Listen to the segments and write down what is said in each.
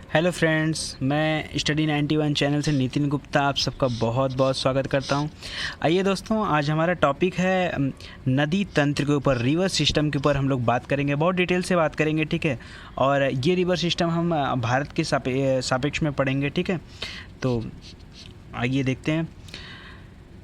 Hello friends, मैं study 91 channel से नितिन गुप्ता आप सबका बहुत बहुत स्वागत करता हूं। आइए दोस्तों, आज हमारा टॉपिक है नदी तंत्र के ऊपर, रिवर सिस्टम के ऊपर हम लोग बात करेंगे, बहुत डिटेल से बात करेंगे, ठीक है। और ये रिवर सिस्टम हम भारत के सापेक्ष में पढ़ेंगे, ठीक है। तो आइए देखते हैं।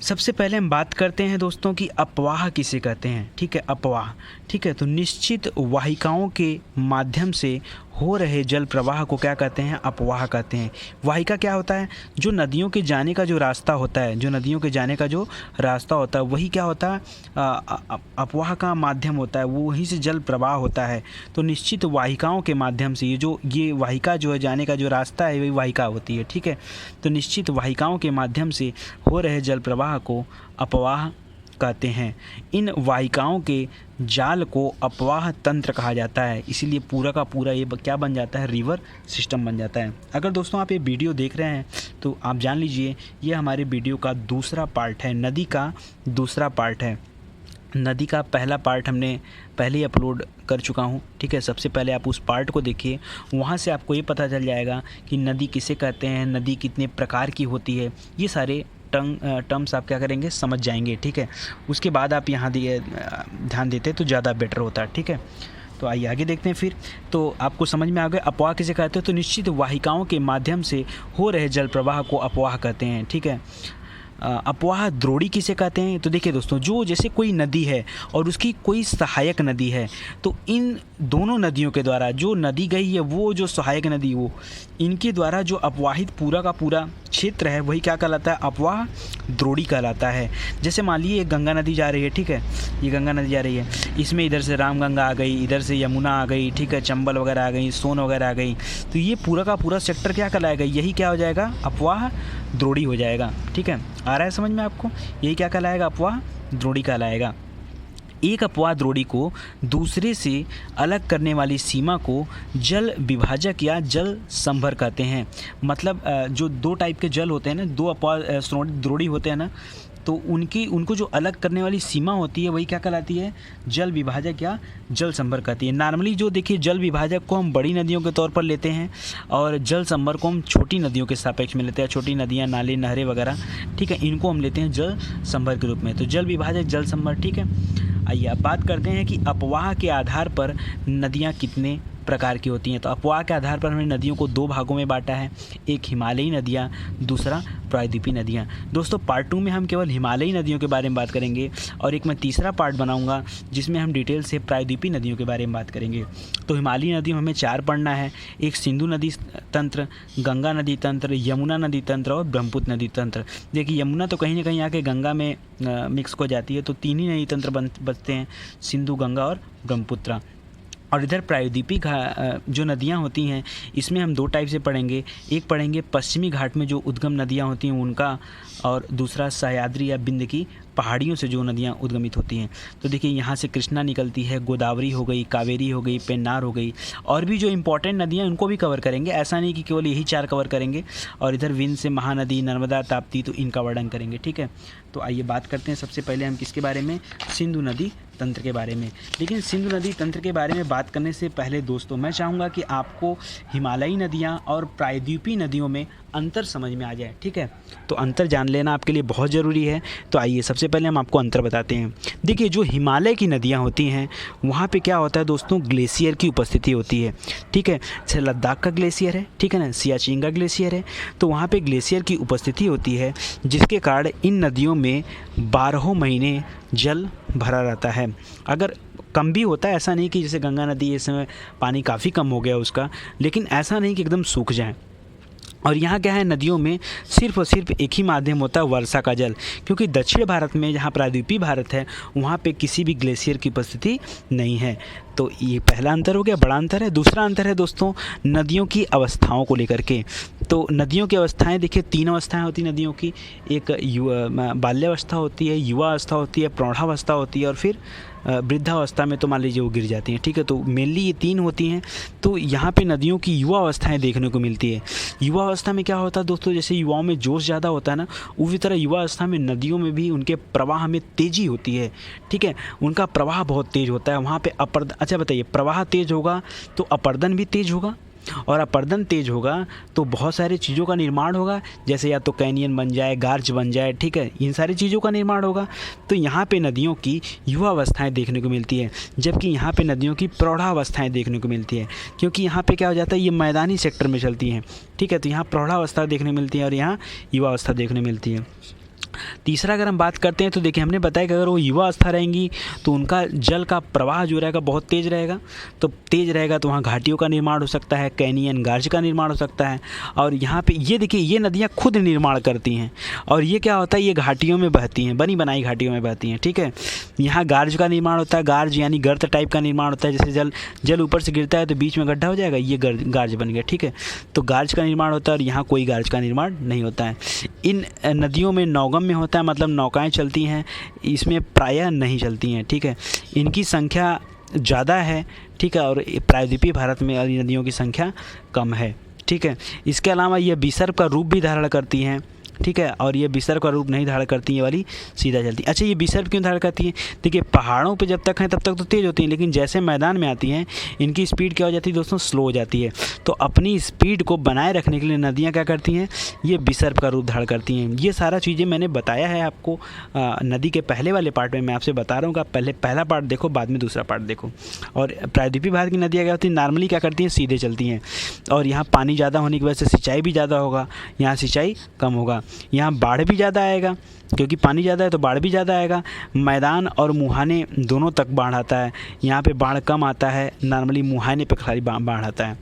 सबसे पहले हम बात करते हैं दोस्तों कि अपवाह किसे कहते हैं, ठीक है। अपवाह, ठीक है। तो निश्चित वाहिकाओं के माध्यम से हो रहे जल प्रवाह को क्या कहते हैं? अपवाह कहते हैं। वाहिका क्या होता है? जो नदियों के जाने का जो रास्ता होता है, वही क्या होता है? अपवाह का माध्यम होता है, वो वहीं से जल प्रवाह होता है। तो निश्चित वाहिकाओं के माध्यम से ये वाहिका जो है, जाने का जो रास्ता है, वही वाहिका होती है, ठीक है। तो निश्चित वाहिकाओं के माध्यम से हो रहे जल प्रवाह को अपवाह कहते हैं। इन वाहिकाओं के जाल को अपवाह तंत्र कहा जाता है, इसीलिए पूरा का पूरा ये क्या बन जाता है? रिवर सिस्टम बन जाता है। अगर दोस्तों आप ये वीडियो देख रहे हैं तो आप जान लीजिए ये हमारे वीडियो का दूसरा पार्ट है, नदी का दूसरा पार्ट है। नदी का पहला पार्ट हमने पहले ही अपलोड कर चुका हूँ, ठीक है। सबसे पहले आप उस पार्ट को देखिए, वहाँ से आपको ये पता चल जाएगा कि नदी किसे कहते हैं, नदी कितने प्रकार की होती है, ये सारे टर्म्स आप क्या करेंगे? समझ जाएंगे, ठीक है। उसके बाद आप यहाँ ध्यान देते तो ज़्यादा बेटर होता है, ठीक है। तो आइए आगे देखते हैं फिर। तो आपको समझ में आ गया अपवाह किसे कहते हैं। तो निश्चित वाहिकाओं के माध्यम से हो रहे जल प्रवाह को अपवाह कहते हैं, ठीक है। अपवाह द्रोणी किसे कहते हैं? तो देखिए दोस्तों, जो जैसे कोई नदी है और उसकी कोई सहायक नदी है, तो इन दोनों नदियों के द्वारा जो नदी गई है, वो जो सहायक नदी, वो इनके द्वारा जो अपवाहित पूरा का पूरा क्षेत्र है, वही क्या कहलाता है? अपवाह द्रोणी कहलाता है। जैसे मान लीजिए गंगा नदी जा रही है, ठीक है। ये गंगा नदी जा रही है, इसमें इधर से रामगंगा आ गई, इधर से यमुना आ गई, ठीक है, चंबल वगैरह आ गई, सोन वगैरह आ गई। तो ये पूरा का पूरा सेक्टर क्या कहलाएगा? यही क्या हो जाएगा? अपवाह द्रोणी हो जाएगा, ठीक है। आ रहा है समझ में आपको? यही क्या कहलाएगा? अपवाह द्रोणी कहलाएगा। एक अपवाह द्रोणी को दूसरे से अलग करने वाली सीमा को जल विभाजक या जल संभर कहते हैं। मतलब जो दो टाइप के जल होते हैं ना, दो अपवाह द्रोणी होते हैं ना, तो उनको जो अलग करने वाली सीमा होती है, वही क्या कहलाती है? जल विभाजक या जल संभर कहती है। नॉर्मली जो देखिए, जल विभाजक को हम बड़ी नदियों के तौर पर लेते हैं और जल संभर को हम छोटी नदियों के सापेक्ष में लेते हैं। छोटी नदियाँ, नाले, नहरें वगैरह, ठीक है, इनको हम लेते हैं जल संभर के रूप में। तो जल विभाजक, जल संभर, ठीक है। आइए अब बात करते हैं कि अपवाह के आधार पर नदियाँ कितने प्रकार की होती हैं। तो अपवाह के आधार पर हमने नदियों को दो भागों में बांटा है, एक हिमालयी नदियाँ, दूसरा प्रायद्वीपीय नदियाँ। दोस्तों पार्ट 2 में हम केवल हिमालयी नदियों के बारे में बात करेंगे और एक मैं तीसरा पार्ट बनाऊंगा जिसमें हम डिटेल से प्रायद्वीपीय नदियों के बारे में बात करेंगे। तो हिमालयी नदियों हमें 4 पढ़ना है, एक सिंधु नदी तंत्र, गंगा नदी तंत्र, यमुना नदी तंत्र और ब्रह्मपुत्र नदी तंत्र। देखिए यमुना तो कहीं ना कहीं आके गंगा में मिक्स हो जाती है, तो 3 ही नदी तंत्र बचते हैं, सिंधु, गंगा और ब्रह्मपुत्र। और इधर प्रायद्वीपीय जो नदियाँ होती हैं, इसमें हम 2 टाइप से पढ़ेंगे। एक पढ़ेंगे पश्चिमी घाट में जो उद्गम नदियाँ होती हैं उनका, और दूसरा सह्याद्री या विंध्य की पहाड़ियों से जो नदियाँ उद्गमित होती हैं। तो देखिए यहाँ से कृष्णा निकलती है, गोदावरी हो गई, कावेरी हो गई, पेन्नार हो गई, और भी जो इम्पोर्टेंट नदियाँ उनको भी कवर करेंगे। ऐसा नहीं कि केवल यही 4 कवर करेंगे। और इधर विंध्य से महानदी, नर्मदा, ताप्ती, तो इनका वर्णन करेंगे, ठीक है। तो आइए बात करते हैं सबसे पहले हम किसके बारे में? सिंधु नदी तंत्र के बारे में। लेकिन सिंधु नदी तंत्र के बारे में बात करने से पहले दोस्तों, मैं चाहूँगा कि आपको हिमालयी नदियाँ और प्रायद्वीपीय नदियों में अंतर समझ में आ जाए, ठीक है। तो अंतर जान लेना आपके लिए बहुत ज़रूरी है। तो आइए सबसे पहले हम आपको अंतर बताते हैं। देखिए जो हिमालय की नदियाँ होती हैं, वहाँ पे क्या होता है दोस्तों? ग्लेशियर की उपस्थिति होती है, ठीक है। जैसे लद्दाख का ग्लेशियर है, ठीक है ना, सियाचिन का ग्लेशियर है, तो वहाँ पे ग्लेशियर की उपस्थिति होती है, जिसके कारण इन नदियों में 12 महीने जल भरा रहता है। अगर कम भी होता है, ऐसा नहीं कि जैसे गंगा नदी इस समय पानी काफ़ी कम हो गया उसका, लेकिन ऐसा नहीं कि एकदम सूख जाए। और यहाँ क्या है, नदियों में सिर्फ और सिर्फ एक ही माध्यम होता है, वर्षा का जल, क्योंकि दक्षिण भारत में, जहाँ प्रायद्वीपीय भारत है, वहाँ पे किसी भी ग्लेशियर की उपस्थिति नहीं है। तो ये पहला अंतर हो गया, बड़ा अंतर है। दूसरा अंतर है दोस्तों नदियों की अवस्थाओं को लेकर के। तो नदियों की अवस्थाएं देखिए, 3 अवस्थाएं होती नदियों की। एक बाल्यावस्था होती है, युवा अवस्था होती है, प्रौढ़ावस्था होती है, और फिर वृद्धावस्था में तो मान लीजिए वो गिर जाती हैं, ठीक है। तो मेनली ये 3 होती हैं। तो यहाँ पे नदियों की युवा अवस्थाएं देखने को मिलती है। युवा अवस्था में क्या होता है दोस्तों? जैसे युवाओं में जोश ज़्यादा होता है ना, उसी तरह युवा अवस्था में नदियों में भी उनके प्रवाह में तेज़ी होती है, ठीक है। उनका प्रवाह बहुत तेज़ होता है वहाँ पे। अच्छा बताइए, प्रवाह तेज़ होगा तो अपर्दन भी तेज़ होगा, और अपर्दन तेज होगा तो बहुत सारी चीज़ों का निर्माण होगा, जैसे या तो कैनियन बन जाए, गार्ज बन जाए, ठीक है, इन सारी चीज़ों का निर्माण होगा। तो यहाँ पे नदियों की युवावस्थाएँ देखने को मिलती है, जबकि यहाँ पे नदियों की प्रौढ़ावस्थाएँ देखने को मिलती है, क्योंकि यहाँ पे क्या हो जाता है, ये मैदानी सेक्टर में चलती हैं, ठीक है। तो यहाँ प्रौढ़ावस्था देखने को मिलती है और यहाँ युवावस्था देखने मिलती है। तीसरा अगर हम बात करते हैं तो देखिए हमने बताया कि अगर वो युवा अवस्था रहेंगी तो उनका जल का प्रवाह जो रहेगा बहुत तेज़ रहेगा, तो तेज़ रहेगा तो वहाँ घाटियों का निर्माण हो सकता है, कैनियन गार्ज का निर्माण हो सकता है। और यहाँ पे ये देखिए ये नदियाँ खुद निर्माण करती हैं और ये क्या होता है, ये घाटियों में बहती हैं, बनी बनाई घाटियों में बहती हैं, ठीक है। यहाँ गार्ज का निर्माण होता है, गार्ज यानी गर्त टाइप का निर्माण होता है, जैसे जल ऊपर से गिरता है तो बीच में गड्ढा हो जाएगा, ये गार्ज बन गया, ठीक है। तो गार्ज का निर्माण होता है और यहाँ कोई गार्ज का निर्माण नहीं होता है। इन नदियों में नौगम में होता है, मतलब नौकाएं चलती हैं, इसमें प्रायः नहीं चलती हैं, ठीक है। इनकी संख्या ज़्यादा है, ठीक है, और प्रायद्वीपीय भारत में नदियों की संख्या कम है, ठीक है। इसके अलावा ये विसर्प का रूप भी धारण करती हैं, ठीक है, और ये विसर्प का रूप नहीं धारण करती, ये वाली सीधा चलती। अच्छा, ये विसर्प क्यों धारण करती है? देखिए पहाड़ों पे जब तक हैं तब तक तो तेज़ होती हैं, लेकिन जैसे मैदान में आती हैं इनकी स्पीड क्या हो जाती है दोस्तों, स्लो हो जाती है। तो अपनी स्पीड को बनाए रखने के लिए नदियाँ क्या करती हैं, ये विसर्प का रूप धारण करती हैं। ये सारा चीज़ें मैंने बताया है आपको नदी के पहले वाले पार्ट में, मैं आपसे बता रहा हूँ कि आप पहले पहला पार्ट देखो, बाद में दूसरा पार्ट देखो। और प्रायद्वीपीय भारत की नदियाँ क्या होती हैं, नॉर्मली क्या करती हैं, सीधे चलती हैं, और यहाँ पानी ज़्यादा होने की वजह से सिंचाई भी ज़्यादा होगा, यहाँ सिंचाई कम होगा। यहाँ बाढ़ भी ज़्यादा आएगा, क्योंकि पानी ज़्यादा है तो बाढ़ भी ज़्यादा आएगा। मैदान और मुहाने दोनों तक बाढ़ आता है, यहाँ पे बाढ़ कम आता है, नॉर्मली मुहाने पे खाली बाढ़ आता है,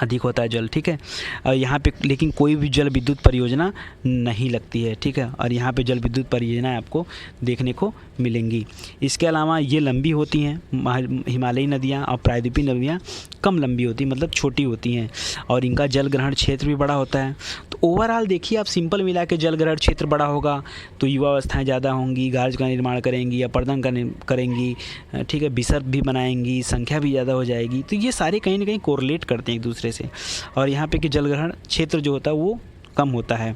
अधिक होता है जल, ठीक है। और यहाँ पे लेकिन कोई भी जल विद्युत परियोजना नहीं लगती है, ठीक है, और यहाँ पे जल विद्युत परियोजनाएं आपको देखने को मिलेंगी। इसके अलावा ये लंबी होती हैं, हिमालयी नदियाँ और प्रायद्वीपीय नदियाँ कम लंबी होती, मतलब छोटी होती हैं, और इनका जल ग्रहण क्षेत्र भी बड़ा होता है। तो ओवरऑल देखिए आप सिंपल मिला के जल ग्रहण क्षेत्र बड़ा होगा तो युवावस्थाएँ ज़्यादा होंगी, गार्ज का निर्माण करेंगी, अपर्दन का करेंगी, ठीक है, विसर्प भी बनाएंगी, संख्या भी ज़्यादा हो जाएगी। तो ये सारे कहीं ना कहीं कोरिलेट करते हैं एक दूसरे से। और यहाँ पे कि जल ग्रहण क्षेत्र जो होता है वो कम होता है,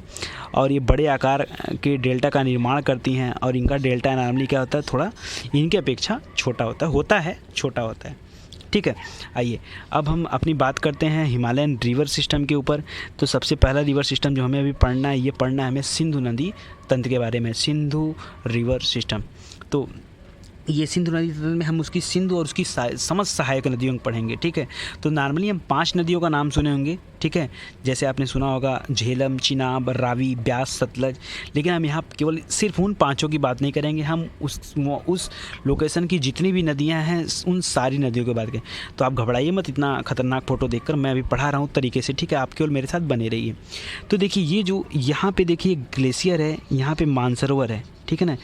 और ये बड़े आकार के डेल्टा का निर्माण करती हैं, और इनका डेल्टा नॉर्मली क्या होता है, थोड़ा इनके अपेक्षा छोटा होता है, छोटा होता है, ठीक है। आइए अब हम अपनी बात करते हैं हिमालयन रिवर सिस्टम के ऊपर। तो सबसे पहला रिवर सिस्टम जो हमें अभी पढ़ना है, ये पढ़ना है हमें सिंधु नदी तंत्र के बारे में, सिंधु रिवर सिस्टम। तो ये सिंधु नदी तंत्र में हम उसकी सिंधु और उसकी समस्त सहायक नदियों को पढ़ेंगे, ठीक है। तो नॉर्मली हम 5 नदियों का नाम सुने होंगे, ठीक है, जैसे आपने सुना होगा झेलम, चिनाब, रावी, ब्यास, सतलज, लेकिन हम यहाँ केवल सिर्फ उन 5 की बात नहीं करेंगे, हम उस लोकेशन की जितनी भी नदियाँ हैं उन सारी नदियों की बात करें। तो आप घबराइए मत इतना खतरनाक फ़ोटो देखकर, मैं अभी पढ़ा रहा हूँ तरीके से, ठीक है, आप केवल मेरे साथ बने रहिए। तो देखिए ये जो यहाँ पे देखिए ग्लेशियर है, यहाँ पे मानसरोवर है, ठीक है ना,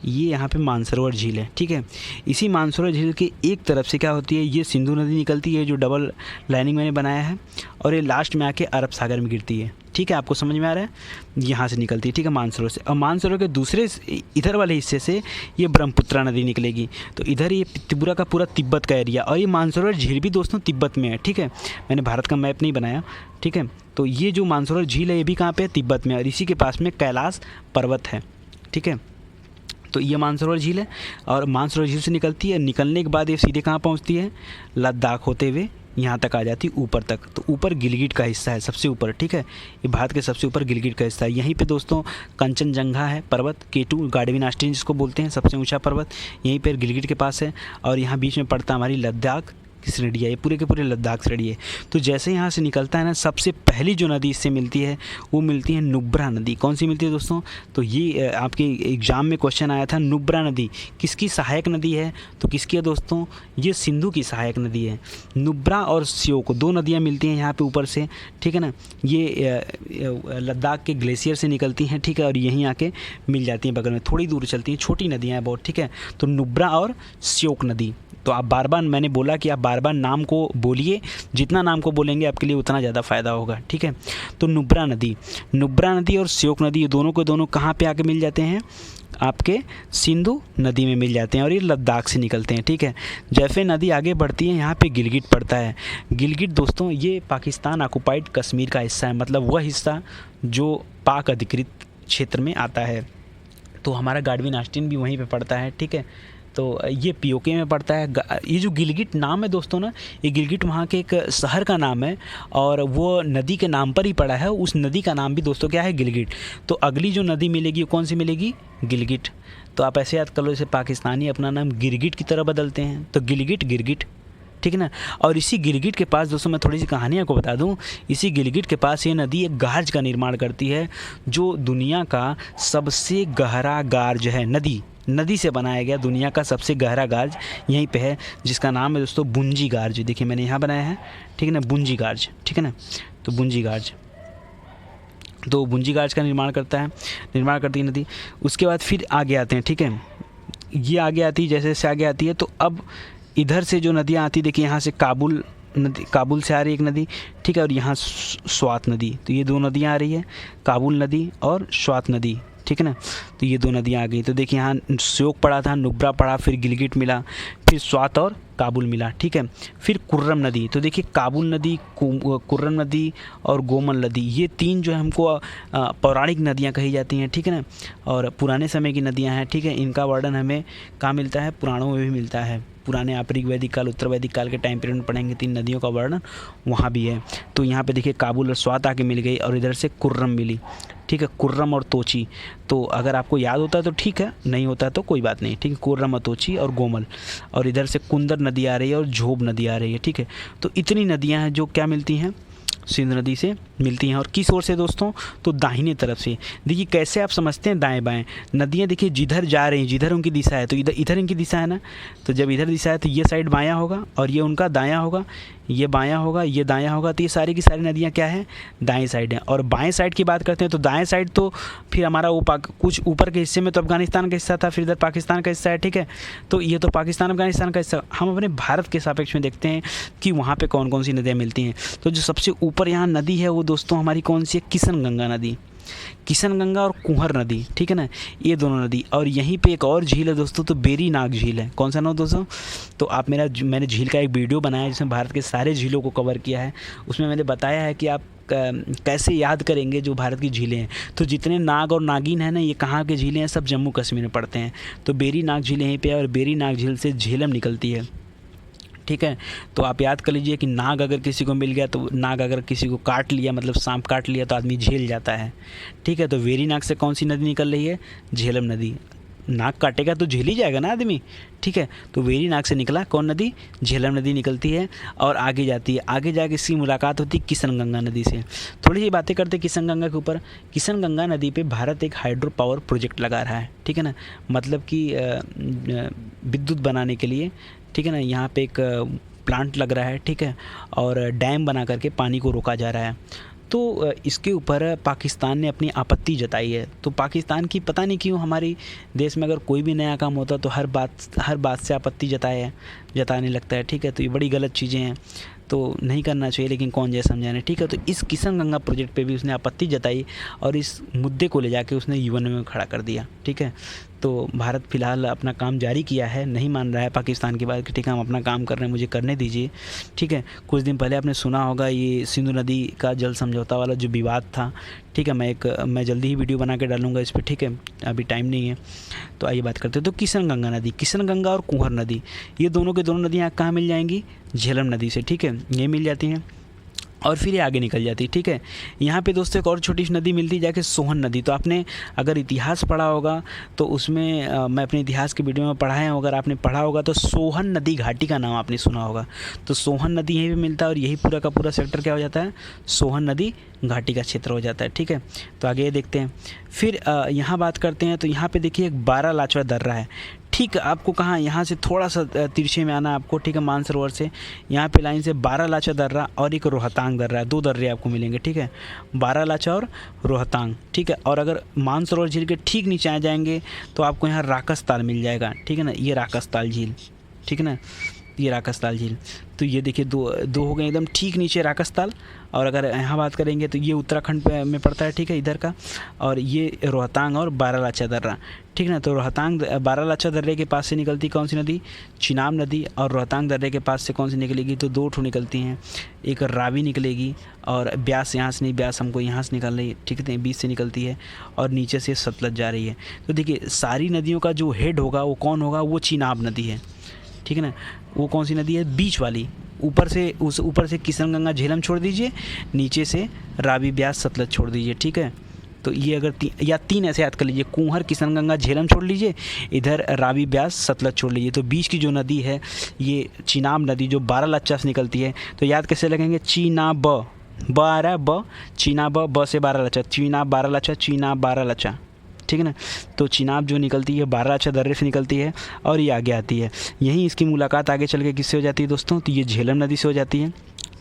ये यहाँ पे मानसरोवर झील है, ठीक है। इसी मानसरोवर झील के एक तरफ से क्या होती है, ये सिंधु नदी निकलती है, जो डबल लाइनिंग मैंने बनाया है, और ये लास्ट में आके अरब सागर में गिरती है, ठीक है, आपको समझ में आ रहा है, यहाँ से निकलती है, ठीक है, मानसरोवर से। और मानसरोवर के दूसरे इधर वाले हिस्से से ये ब्रह्मपुत्रा नदी निकलेगी, तो इधर ये त्रिपुरा का पूरा तिब्बत का एरिया, और ये मानसरोवर झील भी दोस्तों तिब्बत में है, ठीक है, मैंने भारत का मैप नहीं बनाया, ठीक है। तो ये जो मानसरोवर झील है ये भी कहाँ पे है, तिब्बत में, और इसी के पास में कैलाश पर्वत है, ठीक है। तो ये मानसरोवर झील है, और मानसरोवर झील से निकलती है, निकलने के बाद ये सीधे कहाँ पहुँचती है, लद्दाख होते हुए यहाँ तक आ जाती है ऊपर तक। तो ऊपर गिलगिट का हिस्सा है सबसे ऊपर, ठीक है, ये भारत के सबसे ऊपर गिलगिट का हिस्सा है। यहीं पे दोस्तों कंचनजंगा है पर्वत, K2 गार्डविन ऑस्टिन जिसको बोलते हैं, सबसे ऊंचा पर्वत यहीं पर गिलगिट के पास है, और यहाँ बीच में पड़ता हमारी लद्दाख की श्रेणी है, ये पूरे के पूरे लद्दाख श्रेणी है। तो जैसे यहाँ से निकलता है ना, सबसे पहली जो नदी इससे मिलती है वो मिलती है नुब्रा नदी। कौन सी मिलती है दोस्तों, तो ये आपके एग्जाम में क्वेश्चन आया था, नुब्रा नदी किसकी सहायक नदी है, तो किसकी है दोस्तों, ये सिंधु की सहायक नदी है। नुब्रा और श्योक 2 नदियाँ मिलती हैं यहाँ पे ऊपर से, ठीक है ना, ये लद्दाख के ग्लेशियर से निकलती हैं, ठीक है, और यहीं आके मिल जाती हैं बगल में, थोड़ी दूर चलती हैं, छोटी नदियाँ हैं बहुत, ठीक है। तो नुब्रा और श्योक नदी, तो आप बार बार, मैंने बोला कि आप बार बार नाम को बोलिए, जितना नाम को बोलेंगे आपके लिए उतना ज़्यादा फ़ायदा होगा, ठीक है। तो नुब्रा नदी और श्योक नदी, ये दोनों के दोनों कहाँ पे आके मिल जाते हैं, आपके सिंधु नदी में मिल जाते हैं, और ये लद्दाख से निकलते हैं, ठीक है। जैसे नदी आगे बढ़ती है यहाँ पे गिलगिट पड़ता है। गिलगिट दोस्तों ये पाकिस्तान ऑक्युपाइड कश्मीर का हिस्सा है, मतलब वह हिस्सा जो पाक अधिकृत क्षेत्र में आता है। तो हमारा गार्डविन ऑस्टिन भी वहीं पे पड़ता है, ठीक है। तो ये पीओके में पड़ता है। ये जो गिलगिट नाम है दोस्तों ना, ये गिलगिट वहाँ के एक शहर का नाम है और वो नदी के नाम पर ही पड़ा है। उस नदी का नाम भी दोस्तों क्या है, गिलगिट। तो अगली जो नदी मिलेगी वो कौन सी मिलेगी, गिलगिट। तो आप ऐसे याद कर लो, जैसे पाकिस्तानी अपना नाम गिरगिट की तरह बदलते हैं, तो गिलगिट गिरगिट, ठीक है ना। और इसी गिलगिट के पास दोस्तों मैं थोड़ी सी कहानी आपको बता दूं, इसी गिलगिट के पास ये नदी एक गार्ज का निर्माण करती है, जो दुनिया का सबसे गहरा गार्ज है। नदी से बनाया गया दुनिया का सबसे गहरा गार्ज यहीं पे है, जिसका नाम है दोस्तों बुंजी गार्ज। देखिए मैंने यहाँ बनाया है, ठीक है ना, बुंजी गार्ज, ठीक है ना। तो बुंजी गार्ज, तो बुंजी गार्ज का निर्माण करती है नदी। उसके बाद फिर आगे आते हैं, ठीक है, ये आगे आती है, जैसे जैसे आगे आती है तो अब इधर से जो नदियाँ आती, देखिए यहाँ से काबुल से आ रही एक नदी, ठीक है, और यहाँ स्वात नदी। तो ये दो नदियाँ आ रही है, काबुल नदी और स्वात नदी, ठीक है ना। तो ये दो नदियाँ आ गई। तो देखिए यहाँ श्योक पड़ा था, नुब्रा पड़ा, फिर गिलगिट मिला, फिर स्वात और काबुल मिला, ठीक है। फिर कुर्रम नदी, तो देखिए काबुल नदी, कुर्रम नदी और गोमल नदी, ये तीन जो है हमको पौराणिक नदियाँ कही जाती हैं, ठीक है ना, और पुराने समय की नदियाँ हैं, ठीक है। इनका वर्णन हमें कहाँ मिलता है, पुराणों में भी मिलता है। पुराने आपरिक वैदिक काल, उत्तर वैदिक काल के टाइम पीरियड में पढ़ेंगे, तीन नदियों का वर्णन वहाँ भी है। तो यहाँ पे देखिए काबुल और स्वात आके मिल गई और इधर से कुर्रम मिली, ठीक है, कुर्रम और तोची। तो अगर आपको याद होता है तो ठीक है, नहीं होता है तो कोई बात नहीं, ठीक है, कुर्रम और तोची और गोमल। और इधर से कुंदर नदी आ रही है और झोब नदी आ रही है, ठीक है। तो इतनी नदियाँ हैं जो क्या मिलती हैं, सिंध नदी से मिलती हैं। और किस ओर से दोस्तों, तो दाहिने तरफ से। देखिए कैसे आप समझते हैं दाएं बाएं नदियाँ, देखिए जिधर जा रही हैं, जिधर उनकी दिशा है, तो इधर इनकी दिशा है ना, तो जब इधर दिशा है तो ये साइड बायां होगा और ये उनका दायां होगा, ये बायां होगा, ये दायां होगा। तो ये सारी की सारी नदियाँ क्या है, दाएं साइड हैं। और बाएं साइड की बात करते हैं तो दाएं साइड तो फिर हमारा वो कुछ ऊपर के हिस्से में तो अफगानिस्तान का हिस्सा था, फिर इधर पाकिस्तान का हिस्सा है, ठीक है। तो ये तो पाकिस्तान अफगानिस्तान का हिस्सा। हम अपने भारत के सापेक्ष में देखते हैं कि वहाँ पर कौन कौन सी नदियाँ मिलती हैं। तो जो सबसे ऊपर यहाँ नदी है वो दोस्तों हमारी कौन सी है, किशनगंगा नदी, किशनगंगा और कुंहर नदी, ठीक है ना, ये दोनों नदी। और यहीं पे एक और झील है दोस्तों, तो बेरी नाग झील है। कौन सा नाम दोस्तों, तो आप मैंने झील का एक वीडियो बनाया जिसमें भारत के सारे झीलों को कवर किया है। उसमें मैंने बताया है कि आप कैसे याद करेंगे जो भारत की झीलें हैं। तो जितने नाग और नागिन हैं ना, ये कहाँ के झीलें हैं, सब जम्मू कश्मीर में पड़ते हैं। तो बेरी नाग झील यहीं पे है और बेरी नाग झील से झेलम निकलती है, ठीक है। तो आप याद कर लीजिए कि नाग अगर किसी को मिल गया, तो नाग अगर किसी को काट लिया, मतलब सांप काट लिया, तो आदमी झेल जाता है, ठीक है। तो वेरी नाग से कौन सी नदी निकल रही है, झेलम नदी। नाग काटेगा तो झेल ही जाएगा ना आदमी, ठीक है। तो वेरी नाग से निकला कौन नदी, झेलम नदी निकलती है और आगे जाती है। आगे जाके इसकी मुलाकात होती है किशनगंगा नदी से। थोड़ी सी बातें करते हैं किशनगंगा के ऊपर। किशनगंगा नदी पे भारत एक हाइड्रो पावर प्रोजेक्ट लगा रहा है, ठीक है ना, मतलब कि विद्युत बनाने के लिए, ठीक है ना। यहाँ पे एक प्लांट लग रहा है, ठीक है, और डैम बना करके पानी को रोका जा रहा है। तो इसके ऊपर पाकिस्तान ने अपनी आपत्ति जताई है। तो पाकिस्तान की पता नहीं क्यों हमारी देश में अगर कोई भी नया काम होता तो हर बात से आपत्ति जताने लगता है, ठीक है। तो ये बड़ी गलत चीज़ें हैं, तो नहीं करना चाहिए, लेकिन कौन जाए समझाने, ठीक है। तो इस किशनगंगा प्रोजेक्ट पे भी उसने आपत्ति जताई और इस मुद्दे को ले जाके उसने यूएन में खड़ा कर दिया, ठीक है। तो भारत फ़िलहाल अपना काम जारी किया है, नहीं मान रहा है पाकिस्तान की बात कि ठीक है हम अपना काम कर रहे हैं, मुझे करने दीजिए, ठीक है। कुछ दिन पहले आपने सुना होगा ये सिंधु नदी का जल समझौता वाला जो विवाद था, ठीक है। मैं जल्दी ही वीडियो बना के डालूंगा इस पर, ठीक है, अभी टाइम नहीं है। तो आइए बात करते हैं। तो किशनगंगा नदी, किशनगंगा और कुंहर नदी, ये दोनों के दोनों नदियाँ कहाँ मिल जाएंगी, झेलम नदी से, ठीक है, ये मिल जाती हैं और फिर ये आगे निकल जाती है, ठीक है। यहाँ पे दोस्तों एक और छोटी सी नदी मिलती है जाके सोहन नदी। तो आपने अगर इतिहास पढ़ा होगा तो उसमें मैं अपने इतिहास के वीडियो में पढ़ाया हूँ, अगर आपने पढ़ा होगा तो सोहन नदी घाटी का नाम आपने सुना होगा। तो सोहन नदी यहीं पे मिलता है और यही पूरा का पूरा सेक्टर क्या हो जाता है, सोहन नदी घाटी का क्षेत्र हो जाता है, ठीक है। तो आगे ये देखते हैं। फिर यहाँ बात करते हैं। तो यहाँ पे देखिए एक 12 लाचवा दर्रा है, ठीक। आपको कहाँ, यहाँ से थोड़ा सा तिरछे में आना आपको, ठीक है, मानसरोवर से यहाँ पे लाइन से 12 लाचा दर्रा और एक रोहतांग दर्रा है, 2 दर्रे आपको मिलेंगे, ठीक है, 12 लाचा और रोहतांग, ठीक है। और अगर मानसरोवर झील के ठीक नीचे आ जाएंगे तो आपको यहाँ राकस ताल मिल जाएगा, ठीक है ना, ये राकस ताल झील, ठीक है ना। ये राकसताल झील। तो ये देखिए दो हो गए एकदम ठीक नीचे राकसताल। और अगर यहाँ बात करेंगे तो ये उत्तराखंड में पड़ता है, ठीक है, इधर का। और ये रोहतांग और बारालाचा दर्रा, ठीक ना। तो रोहतांग बारालाचा दर्रे के पास से निकलती कौन सी नदी? चिनाब नदी। और रोहतांग दर्रे के पास से कौन सी निकलेगी? तो 2 ठो निकलती हैं, एक रावी निकलेगी और ब्यास यहाँ से नहीं, ब्यास हमको यहाँ से निकल रही है, ठीक है, बीच से निकलती है और नीचे से सतलज जा रही है। तो देखिए सारी नदियों का जो हेड होगा वो कौन होगा? वो चिनाब नदी है, ठीक है ना। वो कौन सी नदी है? बीच वाली। ऊपर से किशनगंगा झेलम छोड़ दीजिए, नीचे से रावी ब्यास सतलज छोड़ दीजिए, ठीक है। तो ये अगर तीन ऐसे याद कर लीजिए, कुंहर किशनगंगा झेलम छोड़ लीजिए, इधर रावी ब्यास सतलज छोड़ लीजिए। तो बीच की जो नदी है ये चिनाब नदी जो बारालाचा से निकलती है। तो याद कैसे लगेंगे? चीनाब, ब आ रहा है, ब चीनाब, ब से बारालाचा, चीनाब बारालाचा, चीनाब बारालाचा, ठीक है ना। तो चिनाब जो निकलती है बारालाचा दर्रे से निकलती है और ये आगे आती है। यहीं इसकी मुलाकात आगे चल के किससे हो जाती है दोस्तों? तो ये झेलम नदी से हो जाती है,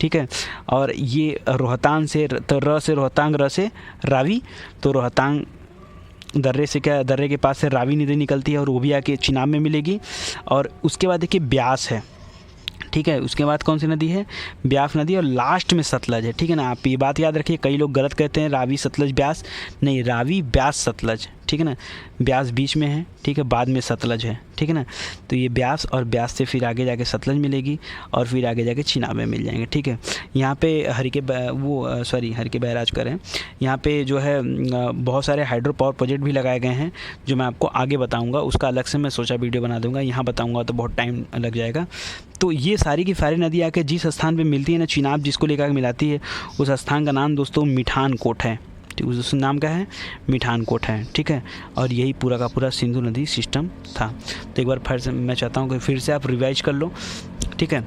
ठीक है। और ये रोहतांग से, तो र से रोहतांग, र से रावी। तो रोहतांग दर्रे से क्या, दर्रे के पास से रावी नदी निकलती है और वो भी आके चिनाब में मिलेगी। और उसके बाद देखिए ब्यास है, ठीक है। उसके बाद कौन सी नदी है? ब्यास नदी। और लास्ट में सतलज है, ठीक है ना। आप ये बात याद रखिए, कई लोग गलत कहते हैं रावी सतलज ब्यास, नहीं, रावी ब्यास सतलज, ठीक है ना। ब्यास बीच में है, ठीक है, बाद में सतलज है, ठीक है ना। तो ये ब्यास, और ब्यास से फिर आगे जाके सतलज मिलेगी और फिर आगे जाके चिनाब में मिल जाएंगे, ठीक है। यहाँ पे हरिके बैराज करें, यहाँ पे जो है बहुत सारे हाइड्रो पावर प्रोजेक्ट भी लगाए गए हैं जो मैं आपको आगे बताऊँगा। उसका अलग से मैं सोचा वीडियो बना दूँगा, यहाँ बताऊँगा तो बहुत टाइम लग जाएगा। तो ये सारी की सारी नदी आके जिस स्थान पे मिलती है ना, चिनाब जिसको लेकर मिलाती है, उस स्थान का नाम दोस्तों मिठानकोट है। उस नाम का है मिठानकोट है, ठीक है। और यही पूरा का पूरा सिंधु नदी सिस्टम था। तो एक बार फिर से मैं चाहता हूँ कि फिर से आप रिवाइज कर लो, ठीक है।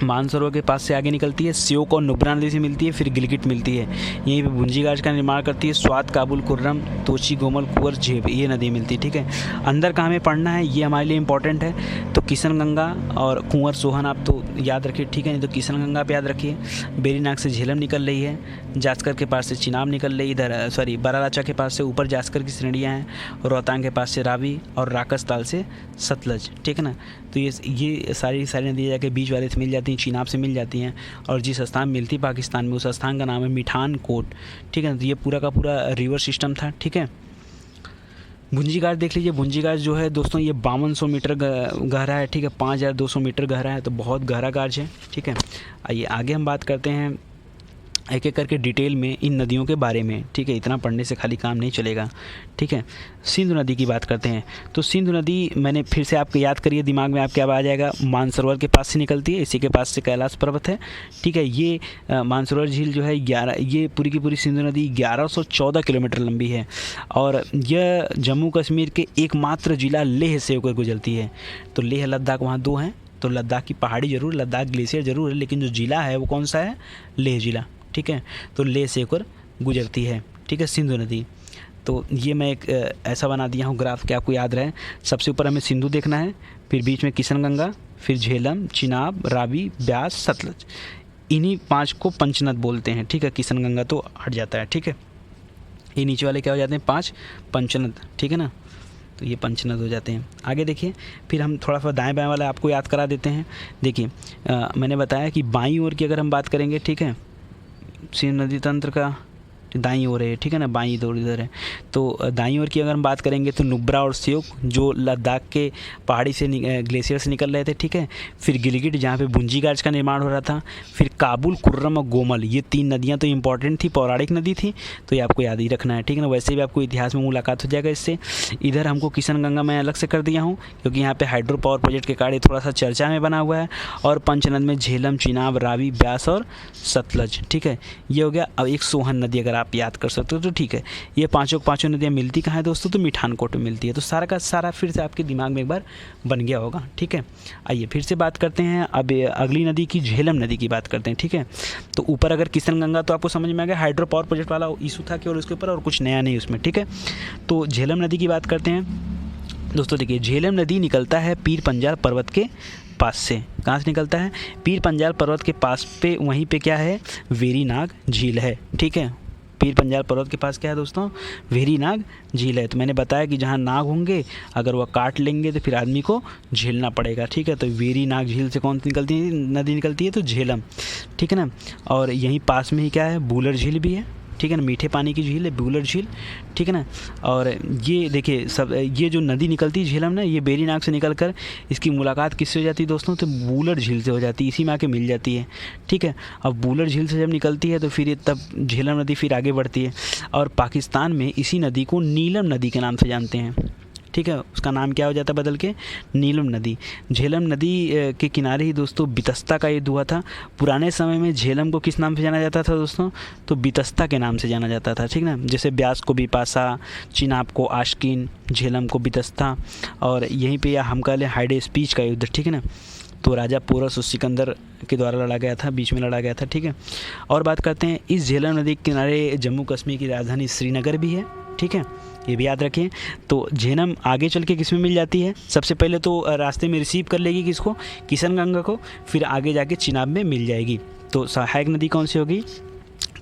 मानसरोवर के पास से आगे निकलती है, श्योक और नुब्रा नदी से मिलती है, फिर गिलगित मिलती है। यहीं पे भुंजीगाज का निर्माण करती है, स्वात, काबुल, कुर्रम, तोची, गोमल, कुंवर, झेब, ये नदी मिलती है, ठीक है। अंदर कहाँ में पढ़ना है ये हमारे लिए इंपॉर्टेंट है। तो किशनगंगा और कुंवर सोहन आप तो याद रखिए, ठीक है। नहीं तो किशनगंगा पे याद रखिए, बेरीनाग से झेलम निकल रही है, जास्कर के पास से चिनाब निकल रही, इधर बारालाचा के पास से ऊपर जास्कर की श्रेणियाँ हैं, रोहतांग के पास से रावी और राकसताल से सतलज, ठीक है ना। तो ये सारी नदियाँ जाके बीच वाले से मिल जाती हैं, चिनाब से मिल जाती हैं। और जिस स्थान मिलती पाकिस्तान में उस स्थान का नाम है मिठानकोट, ठीक है ना। तो ये पूरा का पूरा रिवर सिस्टम था, ठीक है। भुंजीगाज देख लीजिए, भुंजीगाज जो है दोस्तों ये 5200 मीटर गहरा है, ठीक है, 5200 मीटर गहरा है, तो बहुत गहरा गाज है, ठीक है। आइए आगे हम बात करते हैं एक एक करके डिटेल में इन नदियों के बारे में, ठीक है। इतना पढ़ने से खाली काम नहीं चलेगा, ठीक है। सिंधु नदी की बात करते हैं। तो सिंधु नदी मैंने फिर से आपको याद करिए, दिमाग में आपके अब आ जाएगा, मानसरोवर के पास से निकलती है, इसी के पास से कैलाश पर्वत है, ठीक है। ये मानसरोवर झील जो है ये पूरी की पूरी सिंधु नदी 1114 किलोमीटर लंबी है और यह जम्मू कश्मीर के एकमात्र जिला लेह से होकर गुजरती है। तो लेह लद्दाख वहाँ 2 हैं, तो लद्दाख की पहाड़ी जरूर, लद्दाख ग्लेशियर जरूर है, लेकिन जो जिला है वो कौन सा है? लेह जिला, ठीक है। तो लेह से होकर गुजरती है, ठीक है, सिंधु नदी। तो ये मैं एक ऐसा बना दिया हूँ ग्राफ कि आपको याद रहे। सबसे ऊपर हमें सिंधु देखना है, फिर बीच में किशनगंगा, फिर झेलम, चिनाब, रावी, ब्यास, सतलज। इन्हीं 5 को पंचनद बोलते हैं, ठीक है। किशनगंगा तो हट जाता है, ठीक है। ये नीचे वाले क्या हो जाते हैं? 5 पंचनद, ठीक है ना। तो ये पंचनद हो जाते हैं। आगे देखिए, फिर हम थोड़ा सा दाएं बाएं वाला आपको याद करा देते हैं। देखिए मैंने बताया कि बाईं ओर की अगर हम बात करेंगे, ठीक है, सिंधु नदी तंत्र का दाईं ओर है, ठीक है ना, बाईं ओर इधर है। तो दाईं ओर की अगर हम बात करेंगे तो नुब्रा और श्योक जो लद्दाख के पहाड़ी से ग्लेशियर से निकल रहे थे, ठीक है। फिर गिलगित जहाँ पे भुंजीगाज का निर्माण हो रहा था। फिर काबुल, कुर्रम और गोमल, ये 3 नदियाँ तो इंपॉर्टेंट थी, पौराणिक नदी थी, तो ये आपको याद ही रखना है, ठीक है ना। वैसे भी आपको इतिहास में मुलाकात हो जाएगा इससे। इधर हमको किशनगंगा मैं अलग से कर दिया हूँ क्योंकि यहाँ पे हाइड्रो पावर प्रोजेक्ट के कार्य थोड़ा सा चर्चा में बना हुआ है। और पंचनद में झेलम, चिनाब, रावी, ब्यास और सतलज, ठीक है। ये हो गया। अब एक सोहन नदी अगर आप याद कर सकते हो तो ठीक है। ये पांचों नदियाँ मिलती कहाँ है दोस्तों? तो मिठानकोट में मिलती है। तो सारा का सारा फिर से आपके दिमाग में एक बार बन गया होगा, ठीक है। आइए फिर से बात करते हैं, अब अगली नदी की झेलम नदी की बात करते हैं, ठीक है। तो ऊपर अगर किशनगंगा तो आपको समझ में आ गया, हाइड्रो पावर प्रोजेक्ट वाला इशू था केवल उसके ऊपर, और कुछ नया नहीं उसमें, ठीक है। तो झेलम नदी की बात करते हैं दोस्तों। देखिए झेलम नदी निकलता है पीर पंजाल पर्वत के पास से। कहाँ से निकलता है? पीर पंजाल पर्वत के पास पे, वहीं पे क्या है? वेरीनाग झील है, ठीक है। पीर पंजाल पर्वत के पास क्या है दोस्तों, वेरी नाग झील है। तो मैंने बताया कि जहाँ नाग होंगे अगर वह काट लेंगे तो फिर आदमी को झेलना पड़ेगा, ठीक है। तो वेरी नाग झील से कौन सी निकलती है, नदी निकलती है, तो झेलम, ठीक है ना। और यहीं पास में ही क्या है, बूलर झील भी है, ठीक है ना, मीठे पानी की झील है बूलर झील, ठीक है ना। और ये देखिए सब, ये जो नदी निकलती है झेलम ना, ये बेरी नाग से निकल कर इसकी मुलाकात किससे हो जाती है दोस्तों, तो बूलर झील से हो जाती है, इसी में आके मिल जाती है, ठीक है। अब बूलर झील से जब निकलती है तो फिर ये तब झेलम नदी फिर आगे बढ़ती है। और पाकिस्तान में इसी नदी को नीलम नदी के नाम से जानते हैं, ठीक है। उसका नाम क्या हो जाता है बदल के, नीलम नदी। झेलम नदी के किनारे ही दोस्तों बितस्ता का युद्ध हुआ था। पुराने समय में झेलम को किस नाम से जाना जाता था दोस्तों, तो बितस्ता के नाम से जाना जाता था, ठीक ना। जैसे ब्यास को बिपाशा, चिनाब को आशकीन, झेलम को बितस्ता। और यहीं पे या हमकाले हाइडे स्पीच का युद्ध, ठीक है ना, तो राजा पोरस और सिकंदर के द्वारा लड़ा गया था, बीच में लड़ा गया था, ठीक है। और बात करते हैं, इस झेलम नदी के किनारे जम्मू कश्मीर की राजधानी श्रीनगर भी है, ठीक है, ये भी याद रखें। तो झेलम आगे चल के किस में मिल जाती है, सबसे पहले तो रास्ते में रिसीव कर लेगी किसको, किशनगंगा को, फिर आगे जाके चिनाब में मिल जाएगी। तो सहायक नदी कौन सी होगी,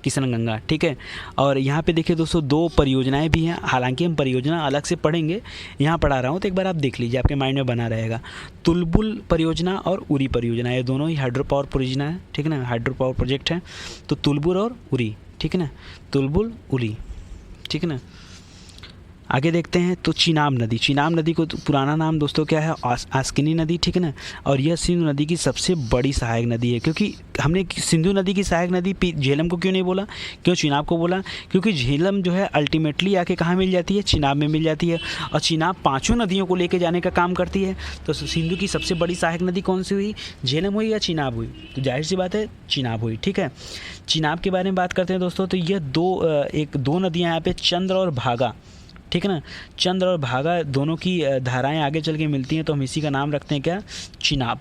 किशनगंगा, ठीक है। और यहाँ पे देखिए दोस्तों दो परियोजनाएं भी हैं, हालांकि हम परियोजना अलग से पढ़ेंगे, यहाँ पढ़ा रहा हूँ तो एक बार आप देख लीजिए, आपके माइंड में बना रहेगा। तुलबुल परियोजना और उरी परियोजना, ये दोनों ही हाइड्रो पावर परियोजना है, ठीक है ना, हाइड्रो पावर प्रोजेक्ट है। तो तुलबुल और उरी, ठीक है ना, तुलबुल उरी, ठीक है ना। आगे देखते हैं तो चिनाब नदी, चिनाब नदी को पुराना नाम दोस्तों क्या है, आस्किनी नदी, ठीक है ना। और यह सिंधु नदी की सबसे बड़ी सहायक नदी है, क्योंकि हमने सिंधु नदी की सहायक नदी झेलम को क्यों नहीं बोला, क्यों चिनाब को बोला, क्योंकि झेलम जो है अल्टीमेटली आके कहाँ मिल जाती है, चिनाब में मिल जाती है। और चिनाब पाँचों नदियों को लेके जाने का काम करती है। तो सिंधु की सबसे बड़ी सहायक नदी कौन सी हुई, झेलम हुई या चिनाब हुई, तो जाहिर सी बात है चिनाब हुई, ठीक है। चिनाब के बारे में बात करते हैं दोस्तों, तो यह दो नदियाँ यहाँ पे चंद्र और भागा, ठीक है ना, चंद्र और भागा दोनों की धाराएं आगे चल के मिलती हैं, तो हम इसी का नाम रखते हैं क्या, चिनाब,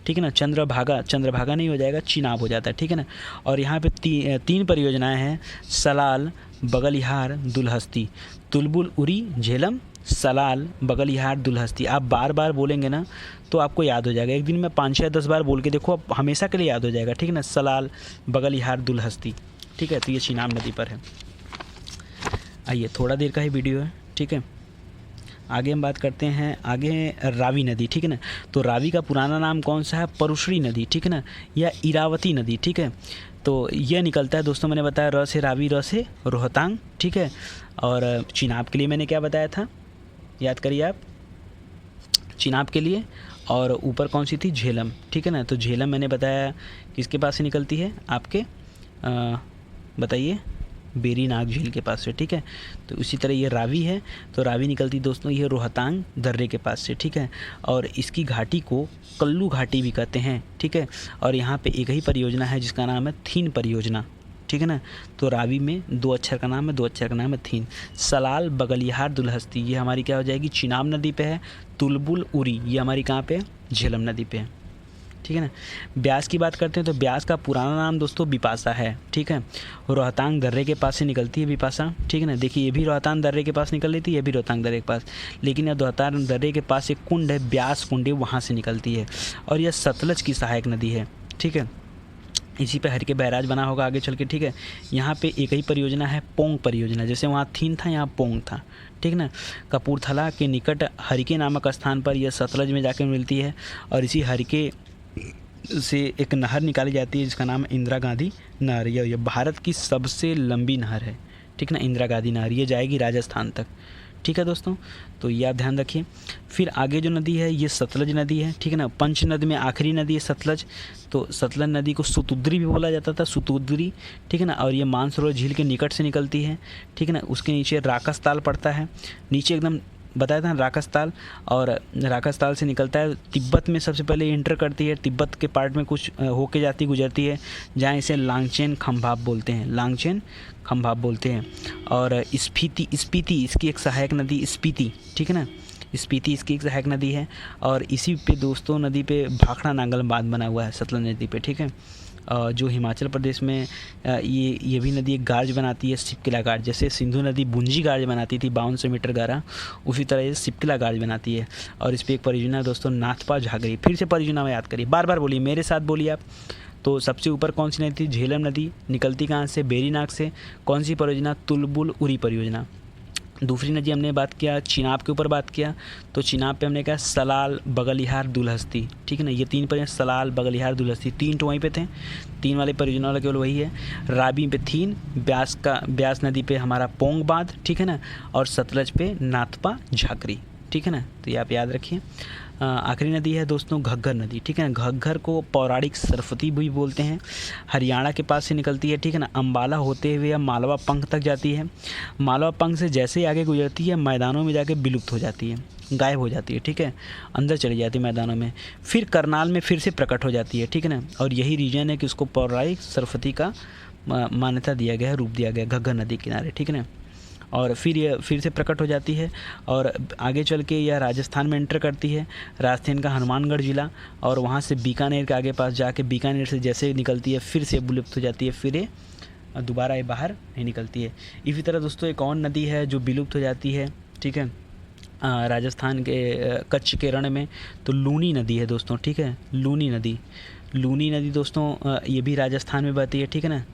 ठीक है ना। चंद्रभागा नहीं हो जाएगा, चिनाब हो जाता है, ठीक है ना। और यहाँ पे तीन परियोजनाएं हैं, सलाल, बगलिहार, दुलहस्ती। तुलबुल उरी झेलम, सलाल, बगलिहार, दुलहस्ती। आप बार बार बोलेंगे ना तो आपको याद हो जाएगा, एक दिन में 5 या 10 बार बोल के देखो, आप हमेशा के लिए याद हो जाएगा, ठीक है ना, सलाल, बगलिहार, दुलहस्ती, ठीक है। तो ये चिनाब नदी पर है। आइए, थोड़ा देर का ही वीडियो है, ठीक है। आगे हम बात करते हैं, आगे रावी नदी, ठीक है ना। तो रावी का पुराना नाम कौन सा है, परुश्री नदी, ठीक है ना, या इरावती नदी, ठीक है। तो यह निकलता है दोस्तों, मैंने बताया र से रावी, र से रोहतांग, ठीक है। और चिनाब के लिए मैंने क्या बताया था, याद करिए आप, चिनाब के लिए। और ऊपर कौन सी थी, झेलम, ठीक है ना। तो झेलम मैंने बताया किसके पास से निकलती है, आपके बताइए, बेरी नाग झील के पास से, ठीक है। तो इसी तरह ये रावी है, तो रावी निकलती दोस्तों ये रोहतांग दर्रे के पास से, ठीक है। और इसकी घाटी को कल्लू घाटी भी कहते हैं, ठीक है। और यहाँ पे एक ही परियोजना है जिसका नाम है थीन परियोजना, ठीक है ना। तो रावी में 2 अक्षर का नाम है, 2 अक्षर का नाम है थीन। सलाल, बगलिहार, दुलहस्ती ये हमारी क्या हो जाएगी, चिनाब नदी पे है। तुलबुल उरी ये हमारी कहाँ पे है, झेलम नदी पे है, ठीक है ना। ब्यास की बात करते हैं तो ब्यास का पुराना नाम दोस्तों बिपाशा है, ठीक है। रोहतांग दर्रे के पास से निकलती है बिपाशा, ठीक है ना। देखिए ये भी रोहतांग दर्रे के पास निकल लेती है, ये भी रोहतांग दर्रे के पास, लेकिन यह रोहतांग दर्रे के पास एक कुंड है, ब्यास कुंड है, वहाँ से निकलती है। और यह सतलज की सहायक नदी है, ठीक है। इसी पे हर के बैराज बना होगा आगे चल के, ठीक है। यहाँ पे एक ही परियोजना है, पोंग परियोजना, जैसे वहाँ थीन था यहाँ पोंग था, ठीक ना। कपूरथला के निकट हरिके नामक स्थान पर यह सतलज में जाकर मिलती है। और इसी हरिके से एक नहर निकाली जाती है जिसका नाम है इंदिरा गांधी नहर। यह भारत की सबसे लंबी नहर है, ठीक ना, इंदिरा गांधी नहर। ये जाएगी राजस्थान तक, ठीक है दोस्तों। तो ये आप ध्यान रखिए। फिर आगे जो नदी है ये सतलज नदी है, ठीक है ना। पंच नदी में आखिरी नदी है सतलज। तो सतलज नदी को सुतुद्री भी बोला जाता था, सुतुद्री, ठीक है ना। और ये मानसरोवर झील के निकट से निकलती है, ठीक है ना। उसके नीचे राकस ताल पड़ता है, नीचे एकदम बताया था राकस ताल। और राकस ताल से निकलता है, तिब्बत में सबसे पहले इंटर करती है, तिब्बत के पार्ट में कुछ होके जाती गुजरती है, जहाँ इसे लांगचेन खंभाब बोलते हैं, लांगचेन खंभाब बोलते हैं। और स्पीति इसकी एक सहायक नदी स्पीति, ठीक है ना, स्पीति इसकी एक सहायक नदी है। और इसी पे दोस्तों नदी पे भाखड़ा नांगल बांध बना हुआ है सतलज नदी पे, ठीक है। जो हिमाचल प्रदेश में ये भी नदी एक गार्ज बनाती है, सिपकिला गार्ज। जैसे सिंधु नदी बुंजी गार्ज बनाती थी 5200 मीटर गहरा, उसी तरह ये सिपकिला गार्ज बनाती है। और इस पर एक परियोजना है दोस्तों नाथपा झागरी। फिर से परियोजना में याद करिए, बार बार बोलिए, मेरे साथ बोलिए आप, तो सबसे ऊपर कौन सी नदी थी? झेलम नदी। निकलती कहाँ से? बेरीनाग से। कौन सी परियोजना? तुलबुल उरी परियोजना। दूसरी नदी हमने बात किया चिनाब के ऊपर बात किया, तो चिनाब पे हमने कहा सलाल, बगलिहार, दुलहस्ती, ठीक है ना। ये 3 परियोजना सलाल, बगलिहार, दुलहस्ती, 3 तो वहीं पे थे। 3 वाले परियोजना वाला केवल वही है। राबी पे 3, ब्यास नदी पे हमारा पोंग बांध, ठीक है ना, और सतलज पे नाथपा झाकरी, ठीक है ना। तो ये आप याद रखिए। आखिरी नदी है दोस्तों घग्गर नदी, ठीक है ना। घग्गर को पौराणिक सरस्वती भी बोलते हैं। हरियाणा के पास से निकलती है, ठीक है ना। अम्बाला होते हुए मालवा पंख तक जाती है। मालवा पंख से जैसे ही आगे गुजरती है मैदानों में जाके विलुप्त हो जाती है, गायब हो जाती है, ठीक है, अंदर चली जाती है मैदानों में। फिर करनाल में फिर से प्रकट हो जाती है, ठीक है ना। और यही रीजन है कि उसको पौराणिक सरस्वती का मान्यता दिया गया है, रूप दिया गया घग्गर नदी किनारे, ठीक है ना। और फिर ये फिर से प्रकट हो जाती है और आगे चल के यह राजस्थान में एंटर करती है, राजस्थान का हनुमानगढ़ ज़िला, और वहाँ से बीकानेर के आगे पास जाके बीकानेर से जैसे निकलती है फिर से विलुप्त हो जाती है, फिर ये दोबारा ये बाहर नहीं निकलती है। इसी तरह दोस्तों एक और नदी है जो विलुप्त हो जाती है, ठीक है, राजस्थान के कच्छ के रण में, तो लूनी नदी है दोस्तों, ठीक है। लूनी नदी दोस्तों ये भी राजस्थान में बहती है, ठीक है ना।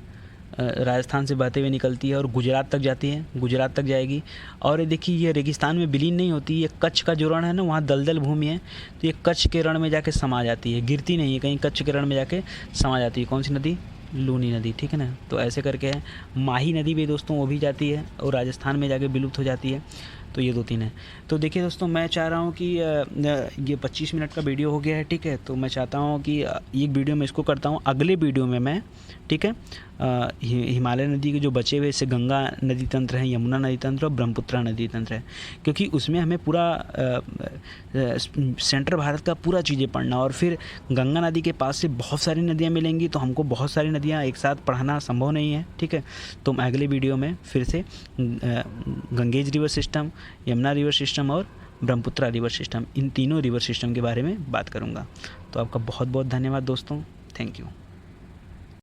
राजस्थान से बहते हुए निकलती है और गुजरात तक जाती है, गुजरात तक जाएगी। और ये देखिए ये रेगिस्तान में विलीन नहीं होती, ये कच्छ का जो रण है ना वहाँ दलदल भूमि है, तो ये कच्छ के रण में जाके समा जाती है, गिरती नहीं है कहीं, कच्छ के रण में जाके समा जाती है। कौन सी नदी? लूनी नदी, ठीक है ना। तो ऐसे करके है। माही नदी भी दोस्तों वो भी जाती है और राजस्थान में जाके विलुप्त हो जाती है। तो ये 2-3 है। तो देखिए दोस्तों मैं चाह रहा हूँ कि ये 25 मिनट का वीडियो हो गया है, ठीक है। तो मैं चाहता हूँ कि एक वीडियो में इसको करता हूँ, अगले वीडियो में मैं, ठीक है, हिमालय नदी के जो बचे हुए जैसे गंगा नदी तंत्र हैं, यमुना नदी तंत्र और ब्रह्मपुत्रा नदी तंत्र है, क्योंकि उसमें हमें पूरा सेंट्रल भारत का पूरा चीज़ें पढ़ना, और फिर गंगा नदी के पास से बहुत सारी नदियाँ मिलेंगी, तो हमको बहुत सारी नदियाँ एक साथ पढ़ना संभव नहीं है, ठीक है। तो मैं अगले वीडियो में फिर से Ganges river system, Yamuna river system और ब्रह्मपुत्रा रिवर सिस्टम, इन तीनों रिवर सिस्टम के बारे में बात करूँगा। तो आपका बहुत बहुत धन्यवाद दोस्तों, थैंक यू।